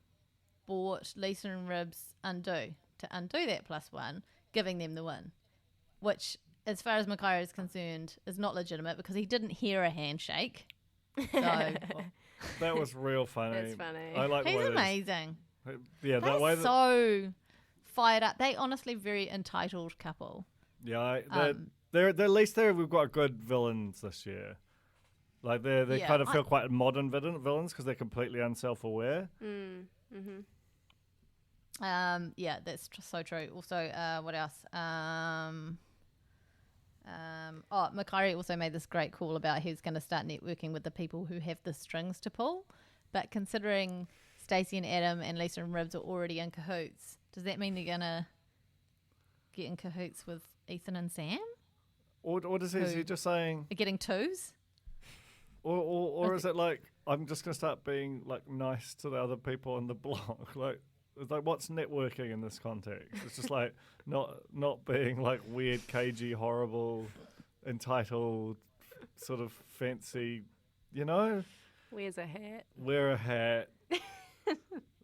bought Lisa and Ribs to undo that +1, giving them the win. Which, as far as Makari is concerned, is not legitimate because he didn't hear a handshake. So That was real funny. That's funny. I like the he's way amazing. Yeah, that They're way. So fired up. They honestly very entitled couple. Yeah, they're at least we've got good villains this year. Like they Yeah, kind of feel quite modern villains because they're completely unself-aware. Yeah, that's so true. Also, what else? Makari also made this great call about he's going to start networking with the people who have the strings to pull. But considering Stacey and Adam and Lisa and Ribs are already in cahoots, does that mean they're going to get in cahoots with Ethan and Sam? Or is he just saying? Are getting twos? Or is it like I'm just going to start being like nice to the other people on the block? It's like what's networking in this context? It's just like not being like weird, cagey, horrible, entitled, sort of fancy, you know? Wears a hat. Wear a hat.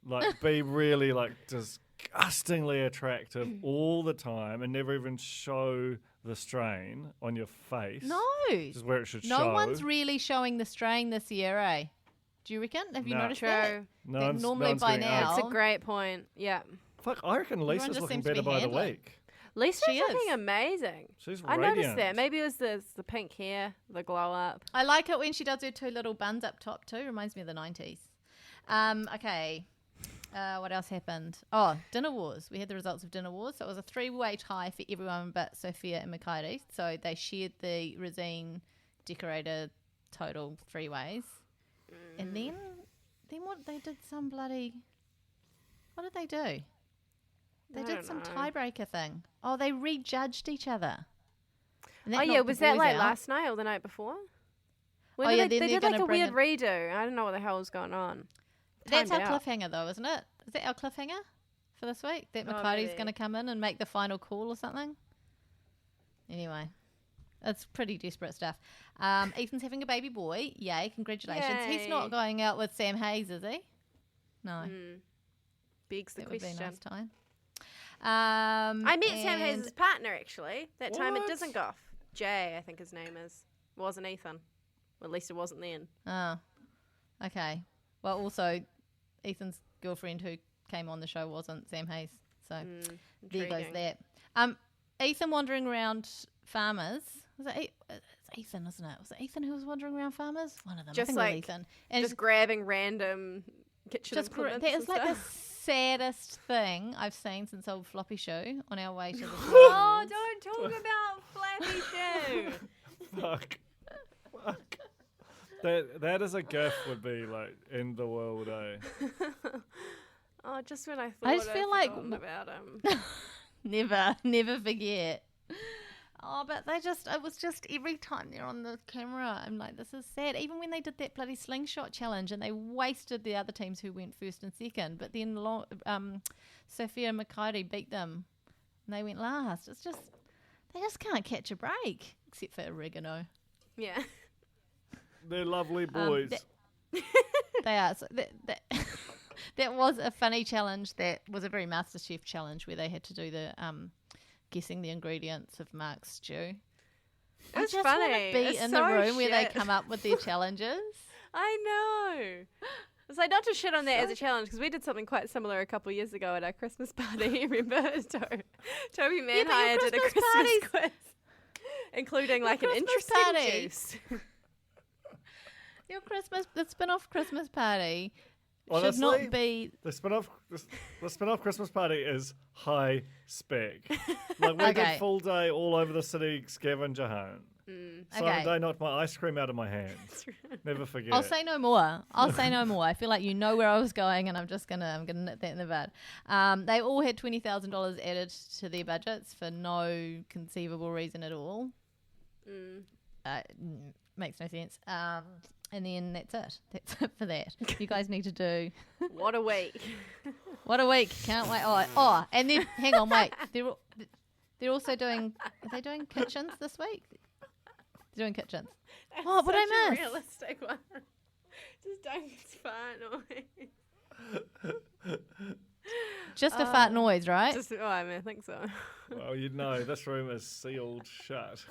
Like be really like disgustingly attractive all the time and never even show the strain on your face. No. Which is where it should show. No one's really showing the strain this year, eh? Do you reckon? Have you No. noticed True. that? No Like, one's- normally no one's by getting now, That's a great point. Yeah. Fuck, I reckon Lisa's just looking seems to better be by the handling. week. Lisa's She is. looking amazing. She's I radiant. noticed that. Maybe it was the pink hair, the glow up. I like it when she does her two little buns up top too. Reminds me of the 90s. Okay. What else happened? Oh, Dinner Wars. We had the results of Dinner Wars. So it was a 3-way tie for everyone but Sophia and Makari. So they shared the Rosine decorated total 3 ways. And then what they did some bloody... What did they do? They I did don't some know. tiebreaker thing. Oh, they rejudged each other. And Oh that yeah, knocked was the that boys like out. last night or the night before? When Oh, did yeah, they then they're did like gonna a bring weird redo. I don't know what the hell was going on. That's our Timed out. cliffhanger, though, isn't it? Is that our cliffhanger for this week? That Oh, Makari's maybe. going to come in and make the final call or something? Anyway, it's pretty desperate stuff. Ethan's having a baby boy. Yay, congratulations. He's Yay. not going out with Sam Hayes, is he? No. Begs the That would be a question. nice time. I met Sam and- Hayes' partner actually. That time at What? Dizengoff. Jay, I think his name is. Wasn't Ethan. Well, at least it wasn't then. Oh, okay. Well, also, Ethan's girlfriend who came on the show wasn't Sam Hayes. So there goes Intriguing. that. Ethan wandering around farmers. It's Ethan, isn't it? Was it Ethan who was wandering around farmers? One of them. I Just think it was like- Ethan. And Just grabbing random kitchen just implements that and is like the stuff. saddest thing I've seen since old Floppy Shoe on our way to the Oh, don't talk about Flappy Shoe. Fuck. Fuck. That as a gif would be like in the world, eh? Oh, just when I thought I just feel like forgotten about him. never forget. Oh, but it was just every time they're on the camera, I'm like, this is sad. Even when they did that bloody slingshot challenge and they wasted the other teams who went first and second, but then Sophia and Makari beat them and they went last. It's just, they just can't catch a break, except for oregano. Yeah. They're lovely boys. They are. So that was a funny challenge. That was a very MasterChef challenge where they had to do the guessing the ingredients of Mark's stew. I It's just funny. want to be It's in so the room where they shit. come up with their challenges. I know. It's like not to shit on that as a challenge because we did something quite similar a couple of years ago at our Christmas party. Remember, Toby Manhire did a Christmas Christmas quiz, including like an Christmas interesting party. juice. The spin-off Christmas party should Honestly, not be. the spin-off Christmas party is high spec. Like we Okay. did full day all over the city scavenger hunt. Okay. They knocked my ice cream out of my hands. Never forget. I'll say no more. I feel like you know where I was going, and I'm gonna nip that in the bud. They all had $20,000 added to their budgets for no conceivable reason at all. Makes no sense. And then that's it. That's it for that. You guys need to do. What a week! What a week! Can't wait. Oh, and then hang on, wait. They're also doing. Are they doing kitchens this week? Doing kitchens. What would I Such miss? a realistic one. Just don't fart noise. Just a fart noise, right? I think so. Well, you know, this room is sealed shut.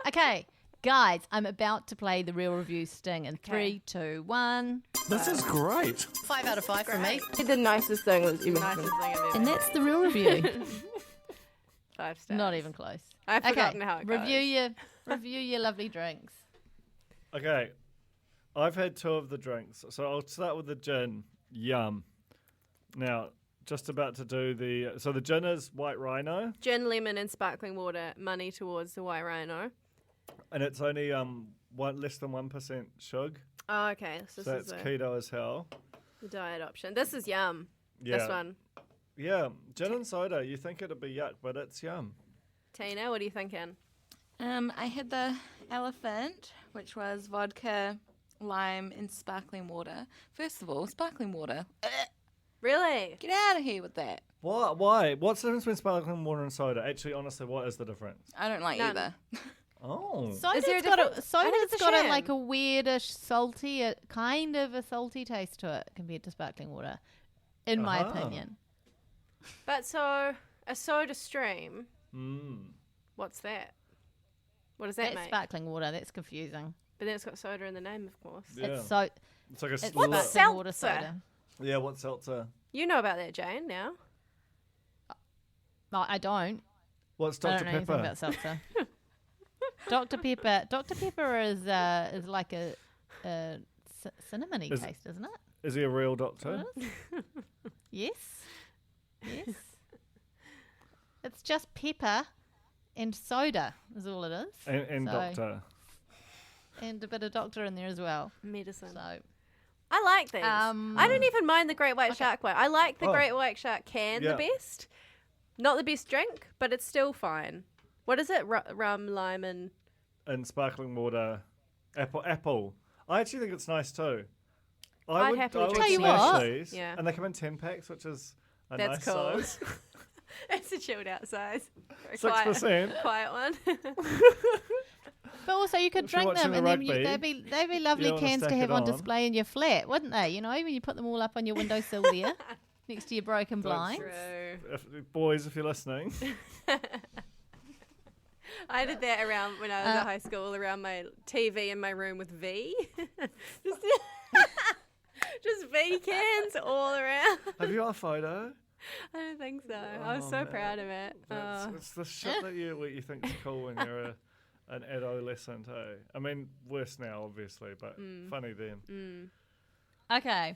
Okay, guys, I'm about to play the real review sting in 3, 2, 1. This is great. 5 out of 5 from me. The nicest thing was even nicest thing I've ever And that's the real review. 5 stars. Not even close. I've forgotten how it goes. Review your lovely drinks. Okay, I've had 2 of the drinks, so I'll start with the gin. Yum. Now, just about to do the gin is White Rhino, Gin, lemon, and sparkling water. Money towards the White Rhino. and it's only less than 1% sugar. Oh, okay. So So this that's is keto as hell. the diet option. This is yum. Yeah. This one. Yeah, gin and soda. You think it'd be yuck, but it's yum. Tina, what are you thinking? I had the elephant, which was vodka, lime, and sparkling water. First of all, sparkling water. Really? Get out of here with that. What? Why? What's the difference between sparkling water and soda? Actually, honestly, what is the difference? I don't like None. either. Oh. Soda's there a got difference? I think soda's it's a got sham. like a weirdish salty, kind of a salty taste to it compared to sparkling water, in my Uh-huh. opinion. But so a soda stream. Mm. What's that? What does that That's make? sparkling water. That's confusing. But then it's got soda in the name, of course. Yeah. It's so It's like a it's split. sparkling water seltzer? soda. Yeah, what's seltzer? You know about that, Jane, now. No, I don't. What's I Dr. don't know anything Pepper? about seltzer. Dr. Pepper. Dr. Pepper is like a cinnamony Is- taste, isn't it? Is he a real doctor? It is? Yes. Yes. It's just pepper and soda is all it is. And So- doctor. And a bit of doctor in there as well. Medicine. So I like these. I don't even mind the Great White Shark one. I like the Oh. Great White Shark can Yeah. the best. Not the best drink, but it's still fine. What is it? Rum, lime, and... And sparkling water. Apple. I actually think it's nice too. I'd would happily Tell you smash what. these. Yeah. And they come in 10 packs, which is a That's nice cool. size. It's a chilled out size. Very 6%. Quiet one. But also you could If you're drink them watching and the then rugby, they'd be lovely you wanna cans to stack have it on on. display in your flat, wouldn't they? You know, when you put them all up on your windowsill there next to your broken blinds. True. Boys, if you're listening. I did that around when I was at high school, around my TV in my room with V. just, just V cans all around. Have you got a photo? I don't think so. I was Oh, so man. proud of it. It's the shit that you think's cool when you're an adolescent, eh? I mean, worse now, obviously, but funny then. Okay.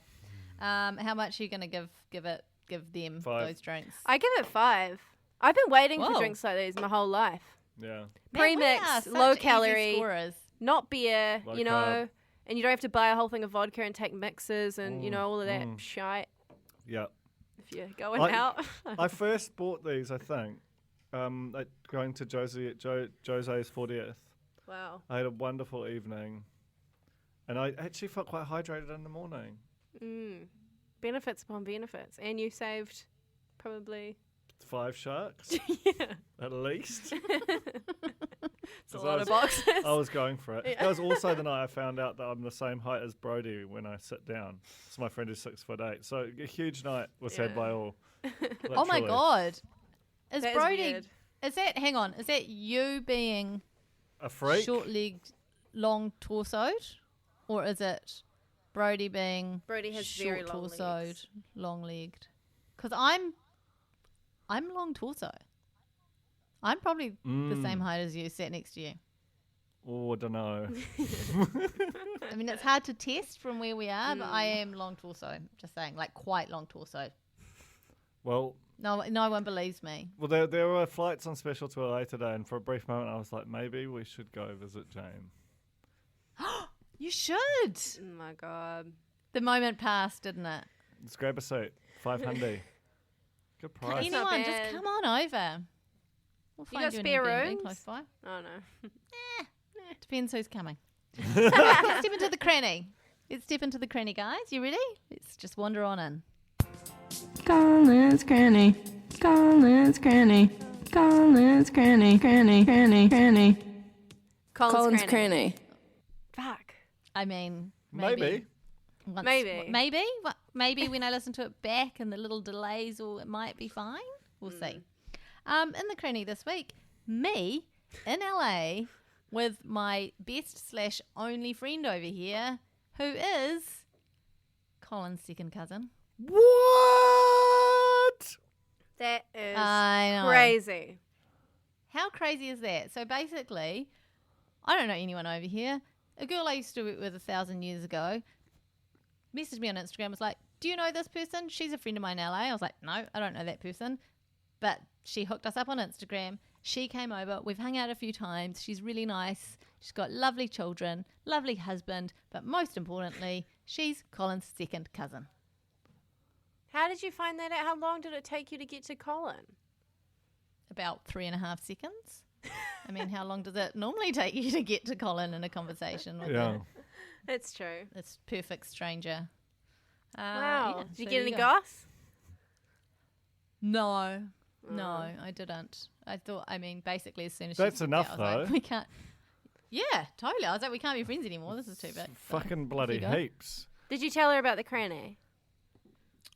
How much are you gonna give them 5. those drinks? I give it 5. I've been waiting Whoa. for drinks like these my whole life. Yeah. Man, we Premix, are such low easy calorie, scorers. not beer, Low you know, carb. and you don't have to buy a whole thing of vodka and take mixes and, you know, all of that mm. shite Yeah. if you're going I- out. I first bought these, I think, going to Jose's 40th. Wow. I had a wonderful evening, and I actually felt quite hydrated in the morning. Benefits upon benefits. And you saved probably 5 sharks, at least. it's a lot of boxes. I was going for it. That was also the night I found out that I'm the same height as Brody when I sit down. So my friend is 6'8". So a huge night was had by all. Oh my literally. god. Is That is Brody weird. is that you being A freak? short-legged, long torsoed? Or is it Brody being Brody has short very long torsoed, legs. long-legged? Because I'm long torso. I'm probably the same height as you, sat next to you. Oh, I don't know. I mean, it's hard to test from where we are, but I am long torso. Just saying, like quite long torso. Well, No one believes me. well, there were flights on special to LA today, and for a brief moment I was like, maybe we should go visit Jane. You should. Oh my God. The moment passed, didn't it? Let's grab a seat. 500. Good price. Any- not Anyone, just bad. come on over. We'll You find got you an spare Airbnb rooms? close by. Oh no. Depends who's coming. Let's step into the cranny. Let's step into the cranny, guys. You ready? Let's just wander on in. Colin's Cranny. Colin's Cranny. Colin's Cranny. Cranny. Colin's cranny. Fuck. I mean, Maybe. Maybe when I listen to it back and the little delays, or it might be fine. We'll see. In the cranny this week, me in LA with my best / only friend over here, who is Colin's second cousin. What? That is I know. crazy. How crazy is that? So basically, I don't know anyone over here. A girl I used to work with 1,000 years ago messaged me on Instagram, was like, do you know this person? She's a friend of mine in LA. I was like, no, I don't know that person. But she hooked us up on Instagram. She came over. We've hung out a few times. She's really nice. She's got lovely children, lovely husband. But most importantly, she's Colin's second cousin. How did you find that out? How long did it take you to get to Colin? About 3.5 seconds. I mean, how long does it normally take you to get to Colin in a conversation with It's true. this perfect stranger? Wow. Yeah, Did you so get there any go. goss? No, I didn't. I thought, I mean, basically as soon as That's she enough, out, I was like, though. we can't. Yeah, totally. I was like, we can't be friends anymore. This is too big. So, Fucking off bloody you go. heaps. Did you tell her about the cranny?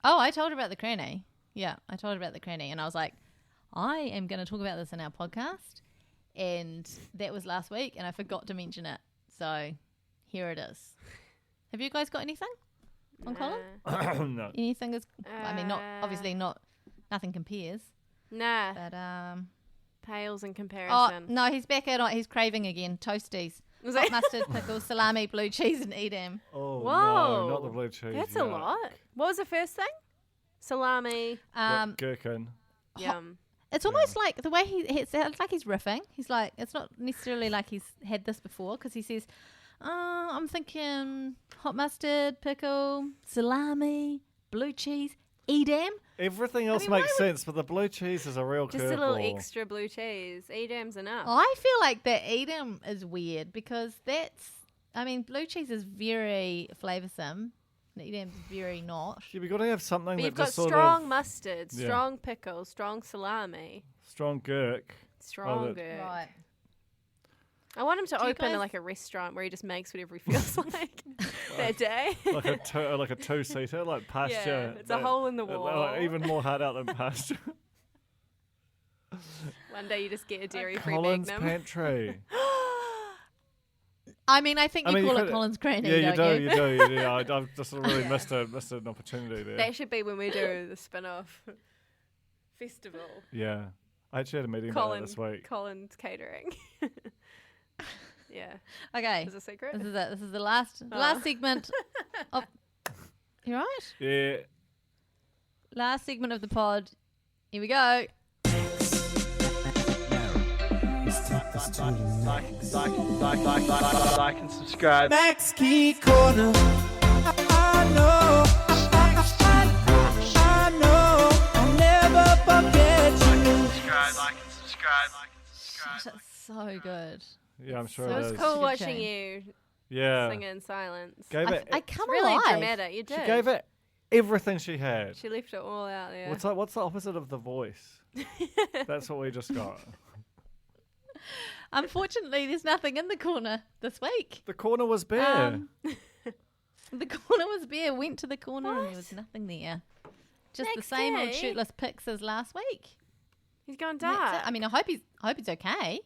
Oh, I told her about the cranny. Yeah, I told her about the cranny, and I was like, I am going to talk about this in our podcast, and that was last week, and I forgot to mention it. So here it is. Have you guys got anything on Colin? No. Anything is? I mean, nothing compares. Nah. But Pales in oh comparison. no, he's back at it. He's craving again. Toasties, Was hot it? mustard, pickles, salami, blue cheese, and Edam. Oh, Whoa. no, not the blue cheese. That's a yuck. lot. What was the first thing? Salami. Gherkin. Yum. It's almost like the way it's like he's riffing. He's like, it's not necessarily like he's had this before, because he says, I'm thinking hot mustard, pickle, salami, blue cheese, Edam. Everything else makes sense, but the blue cheese is a real Just a little curveball. extra blue cheese. Edam's enough. I feel like that Edam is weird, because blue cheese is very flavoursome. And Edam's very not. Yeah, we got to have something But that you've got just sort strong of mustard, Yeah. strong pickle, strong salami, strong gherk. strong that- gherk. Right. I want him to Do you open guys- like a restaurant where he just makes whatever he feels like that day. like a two-seater, like pasture. Yeah, it's a hole in the wall. Even more hard out than pasture. One day you just get a dairy-free Colin's Magnum. Pantry. I mean, I think you call it could- Colin's Granny, Yeah, you don't do, you? you do. Yeah, I've just really missed an opportunity there. That should be when we do the spin-off festival. Yeah, I actually had a meeting about it this week. Colin's catering. Yeah. Okay. Is it a secret? This is it. This is the last segment of. You right? Yeah. Last segment of the pod. Here we go. Like and subscribe. Max Key Corner. I know. I know. I'll never forget you. Shit, it's so good. Yeah, I'm sure So it it's is. cool Good watching tune. you Yeah. sing in silence. Gave it. I come Really alive. dramatic. You did. She gave it everything she had. She left it all out there. What's the opposite of the voice? That's what we just got. Unfortunately, there's nothing in the corner this week. The corner was bare. The corner was bare. Went to the corner and there was nothing there. Just Next the same old day. shirtless pics as last week. He's gone And that's dark. it. I mean, I hope he's okay.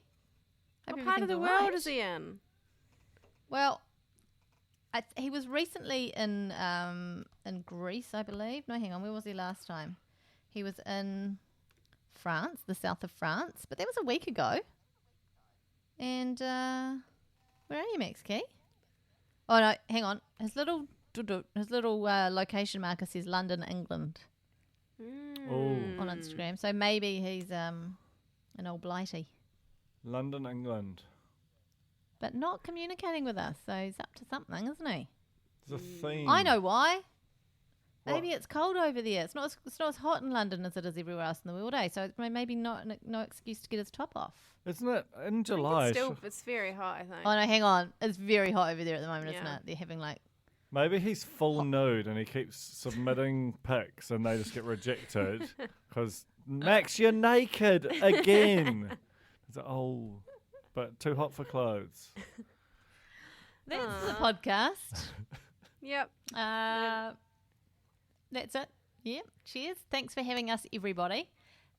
Hope What part of everything's the all world right. is he in? Well, he was recently in Greece, I believe. No, hang on. Where was he last time? He was in France, the south of France, but that was a week ago. And where are you, Max Key? Oh no, hang on. His little location marker says London, England on Instagram. So maybe he's an old blighty, London, England. but not communicating with us. So he's up to something, isn't he? There's a theme. I know why. What? Maybe it's cold over there. It's not as hot in London as it is everywhere else in the world, eh? So it's maybe no excuse to get his top off. Isn't it in July? It's very hot, I think. Oh no, hang on. It's very hot over there at the moment, isn't Yeah. it? They're having like Maybe he's full nude and he keeps submitting pics and they just get rejected because Max, you're naked again. It's like, oh, but too hot for clothes. That's the podcast. Yep. That's it. Yeah. Cheers. Thanks for having us, everybody.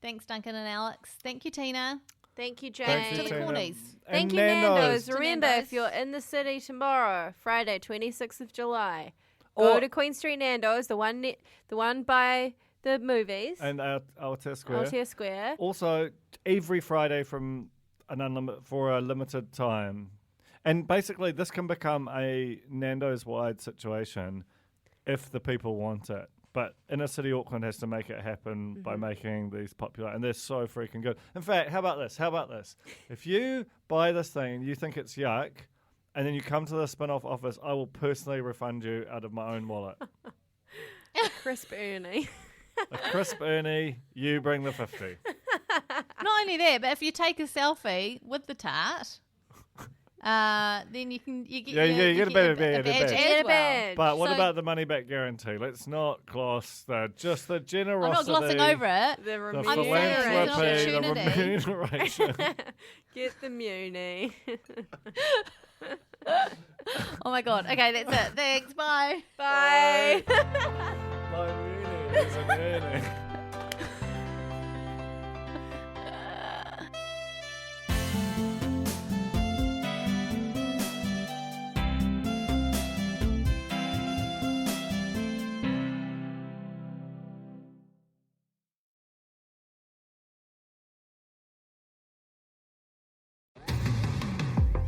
Thanks, Duncan and Alex. Thank you, Tina. Thank you, Jane. Thank To the Tina. cornies. Thank And you, Nando's. Nando's. To Remember, Nando's. if you're in the city tomorrow, Friday, 26th of July, go to Queen Street Nando's, the one by the movies, And Altair Square. Altair Square. Also, every Friday for a limited time. And basically, this can become a Nando's-wide situation if the people want it. But Inner City Auckland has to make it happen by making these popular. And they're so freaking good. In fact, how about this? If you buy this thing and you think it's yuck, and then you come to the spin-off office, I will personally refund you out of my own wallet. Crisp Ernie. A crisp Ernie, you bring the 50. Not only that, but if you take a selfie with the tart, then you get you get a badge. badge Get as a well. badge. But what So- about the money back guarantee? Let's not gloss the I'm generosity. not glossing over it. The The I'm saying it's an philanthropy, the opportunity. remuneration. Get the muni. Oh my god. Okay, that's it. Thanks. Bye. Bye. My muni is an earning.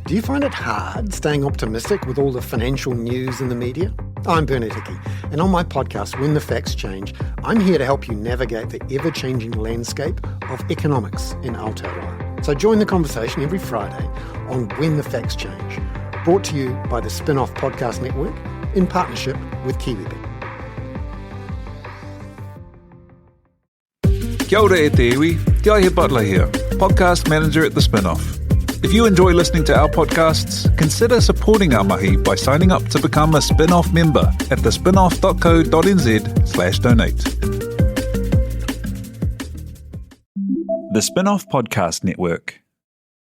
Do you find it hard staying optimistic with all the financial news in the media? I'm Bernard Hickey, and on my podcast, When the Facts Change, I'm here to help you navigate the ever-changing landscape of economics in Aotearoa. So join the conversation every Friday on When the Facts Change, brought to you by the Spin-Off Podcast Network in partnership with KiwiBit. Kia ora e te iwi, Te Aihe Butler here, podcast manager at The Spin-Off. If you enjoy listening to our podcasts, consider supporting our mahi by signing up to become a Spin-Off member at thespinoff.co.nz/donate. The Spin-Off Podcast Network.